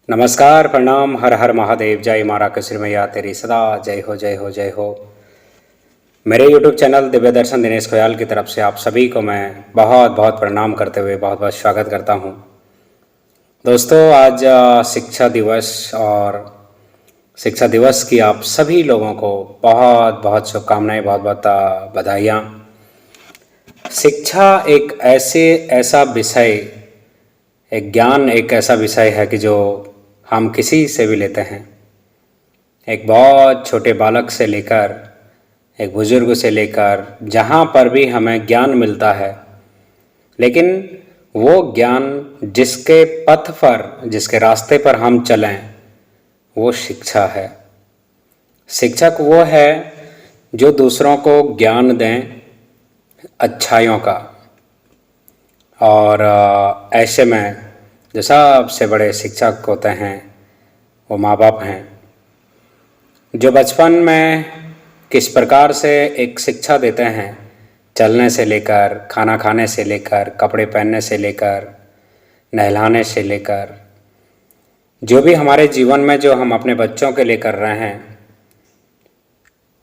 नमस्कार, प्रणाम, हर हर महादेव, जय मारा कसर मैया तेरी सदा जय हो जय हो जय हो। मेरे YouTube चैनल दिव्य दर्शन दिनेश खोयाल की तरफ से आप सभी को मैं बहुत बहुत प्रणाम करते हुए बहुत बहुत स्वागत करता हूँ। दोस्तों, आज शिक्षा दिवस और शिक्षा दिवस की आप सभी लोगों को बहुत बहुत शुभकामनाएं, बहुत बहुत बधाइयाँ। शिक्षा एक ऐसा विषय, एक ज्ञान एक ऐसा विषय है कि जो हम किसी से भी लेते हैं, एक बहुत छोटे बालक से लेकर एक बुजुर्ग से लेकर जहाँ पर भी हमें ज्ञान मिलता है, लेकिन वो ज्ञान जिसके पथ पर, जिसके रास्ते पर हम चलें, वो शिक्षा है। शिक्षक वो है जो दूसरों को ज्ञान दें अच्छाइयों का। और ऐसे में जो सबसे बड़े शिक्षक होते हैं वो माँ बाप हैं, जो बचपन में किस प्रकार से एक शिक्षा देते हैं, चलने से लेकर, खाना खाने से लेकर, कपड़े पहनने से लेकर, नहलाने से लेकर, जो भी हमारे जीवन में जो हम अपने बच्चों के लिए कर रहे हैं,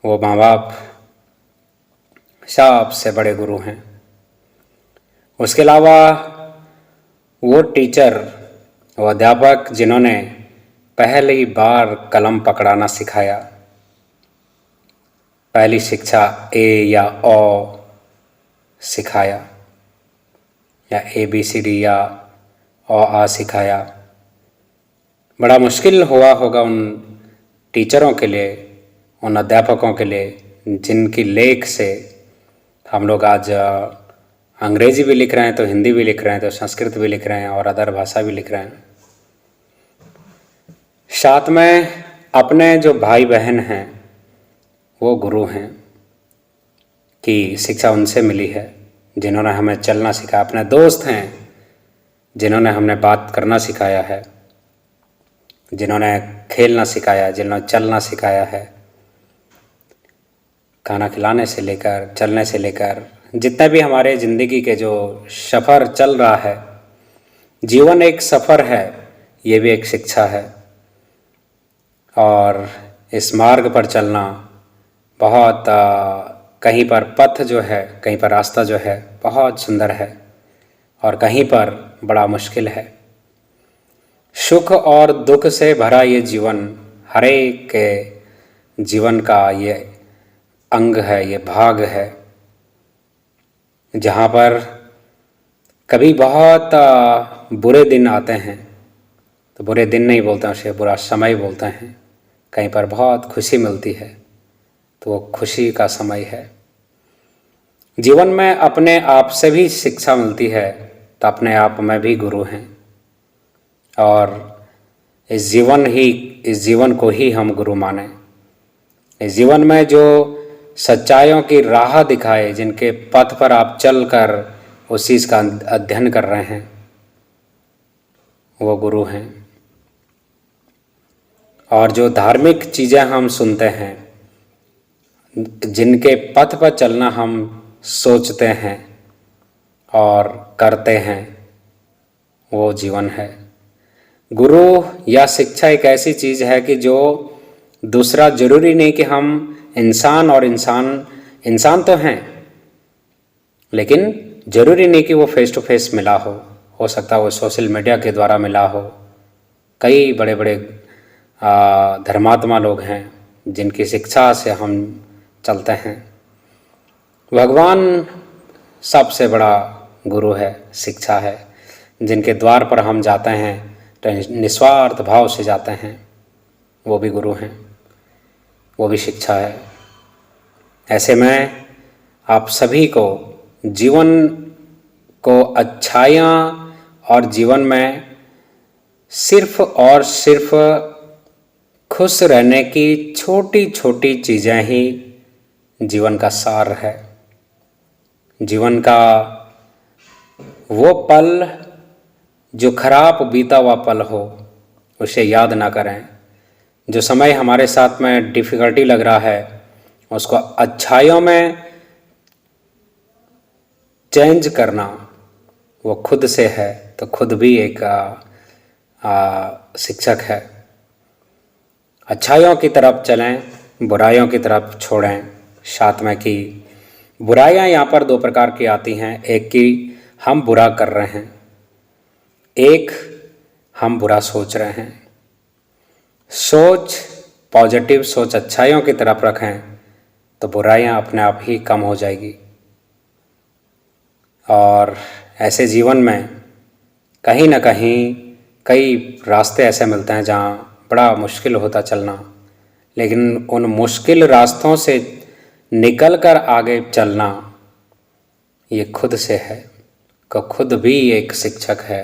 वो माँ बाप सबसे बड़े गुरु हैं। उसके अलावा वो टीचर, वो अध्यापक जिन्होंने पहली बार कलम पकड़ाना सिखाया, पहली शिक्षा ए या ओ सिखाया, या ABCD या ओ आ सिखाया। बड़ा मुश्किल हुआ होगा उन टीचरों के लिए, उन अध्यापकों के लिए, जिनकी लेख से हम लोग आज अंग्रेजी भी लिख रहे हैं, तो हिंदी भी लिख रहे हैं, तो संस्कृत भी लिख रहे हैं और अदर भाषा भी लिख रहे हैं। साथ में अपने जो भाई बहन हैं वो गुरु हैं, कि शिक्षा उनसे मिली है जिन्होंने हमें चलना सिखाया। अपने दोस्त हैं जिन्होंने हमें बात करना सिखाया है, जिन्होंने खेलना सिखाया, जिन्होंने चलना सिखाया है। खाना खिलाने से लेकर, चलने से लेकर, जितना भी हमारे ज़िंदगी के जो सफ़र चल रहा है, जीवन एक सफ़र है, ये भी एक शिक्षा है। और इस मार्ग पर चलना बहुत कहीं पर पथ जो है, कहीं पर रास्ता जो है बहुत सुंदर है, और कहीं पर बड़ा मुश्किल है। सुख और दुख से भरा ये जीवन हर एक के जीवन का ये अंग है, ये भाग है, जहाँ पर कभी बहुत बुरे दिन आते हैं, तो बुरे दिन नहीं बोलते हैं उसे, बुरा समय बोलते हैं। कहीं पर बहुत खुशी मिलती है, तो वो खुशी का समय है। जीवन में अपने आप से भी शिक्षा मिलती है, तो अपने आप में भी गुरु हैं। और इस जीवन को ही हम गुरु माने। इस जीवन में जो सच्चाइयों की राह दिखाए, जिनके पथ पर आप चलकर उस चीज़ का अध्ययन कर रहे हैं, वो गुरु हैं। और जो धार्मिक चीज़ें हम सुनते हैं, जिनके पथ पर चलना हम सोचते हैं और करते हैं, वो जीवन है। गुरु या शिक्षा एक ऐसी चीज़ है कि जो दूसरा, जरूरी नहीं कि हम इंसान और इंसान तो हैं, लेकिन जरूरी नहीं कि वो फेस टू फेस मिला हो सकता है वो सोशल मीडिया के द्वारा मिला हो। कई बड़े बड़े धर्मात्मा लोग हैं जिनकी शिक्षा से हम चलते हैं। भगवान सबसे बड़ा गुरु है, शिक्षा है, जिनके द्वार पर हम जाते हैं तो निस्वार्थ भाव से जाते हैं, वो भी गुरु हैं, वो भी शिक्षा है। ऐसे में आप सभी को जीवन को अच्छाइयाँ और जीवन में सिर्फ और सिर्फ खुश रहने की छोटी छोटी चीज़ें ही जीवन का सार है। जीवन का वो पल जो खराब बीता हुआ पल हो, उसे याद ना करें। जो समय हमारे साथ में डिफ़िकल्टी लग रहा है, उसको अच्छाइयों में चेंज करना वो खुद से है, तो खुद भी एक शिक्षक है। अच्छाइयों की तरफ चलें, बुराइयों की तरफ छोड़ें। साथ में कि बुराइयां यहाँ पर दो प्रकार की आती हैं, एक कि हम बुरा कर रहे हैं, एक हम बुरा सोच रहे हैं। सोच पॉजिटिव सोच अच्छाइयों की तरफ रखें तो बुराइयां अपने आप ही कम हो जाएगी। और ऐसे जीवन में कहीं ना कहीं कई रास्ते ऐसे मिलते हैं जहाँ बड़ा मुश्किल होता चलना, लेकिन उन मुश्किल रास्तों से निकल कर आगे चलना ये खुद से है, कि खुद भी एक शिक्षक है।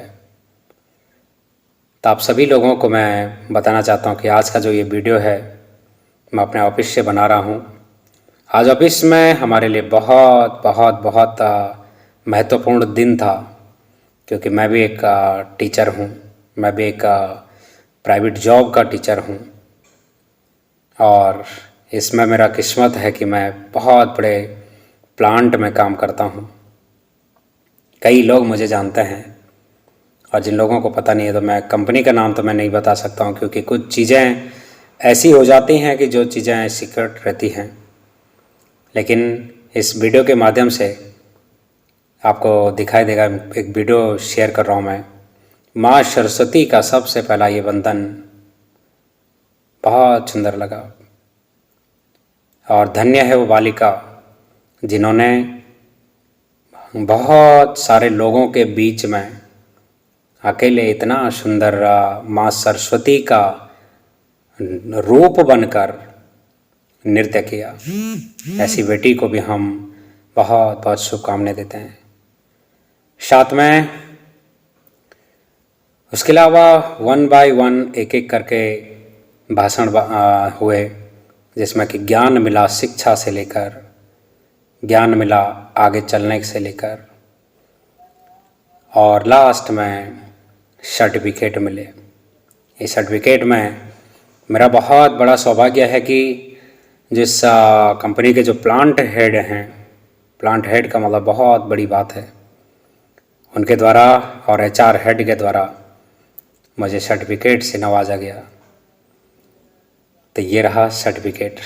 तो आप सभी लोगों को मैं बताना चाहता हूँ कि आज का जो ये वीडियो है मैं अपने ऑफिस से बना रहा हूँ। आज ऑफिस में हमारे लिए बहुत बहुत बहुत महत्वपूर्ण दिन था, क्योंकि मैं भी एक टीचर हूँ, मैं भी एक प्राइवेट जॉब का टीचर हूँ। और इसमें मेरा किस्मत है कि मैं बहुत बड़े प्लांट में काम करता हूँ। कई लोग मुझे जानते हैं और जिन लोगों को पता नहीं है तो मैं कंपनी का नाम तो मैं नहीं बता सकता हूँ, क्योंकि कुछ चीज़ें ऐसी हो जाती हैं कि जो चीज़ें सीक्रेट रहती हैं। लेकिन इस वीडियो के माध्यम से आपको दिखाई देगा, एक वीडियो शेयर कर रहा हूँ मैं। माँ सरस्वती का सबसे पहला ये वंदन बहुत सुंदर लगा, और धन्य है वो बालिका जिन्होंने बहुत सारे लोगों के बीच में अकेले इतना सुंदर माँ सरस्वती का रूप बनकर नृत्य किया। ऐसी बेटी को भी हम बहुत बहुत शुभकामनाएं देते हैं। साथ में उसके अलावा 1 बाय 1 एक एक करके भाषण हुए, जिसमें कि ज्ञान मिला शिक्षा से लेकर, ज्ञान मिला आगे चलने से लेकर, और लास्ट में सर्टिफिकेट मिले। इस सर्टिफिकेट में मेरा बहुत बड़ा सौभाग्य है कि जिस कंपनी के जो प्लांट हेड हैं, प्लांट हेड का मतलब बहुत बड़ी बात है, उनके द्वारा और HR हेड के द्वारा मुझे सर्टिफिकेट से नवाजा गया। तो ये रहा सर्टिफिकेट।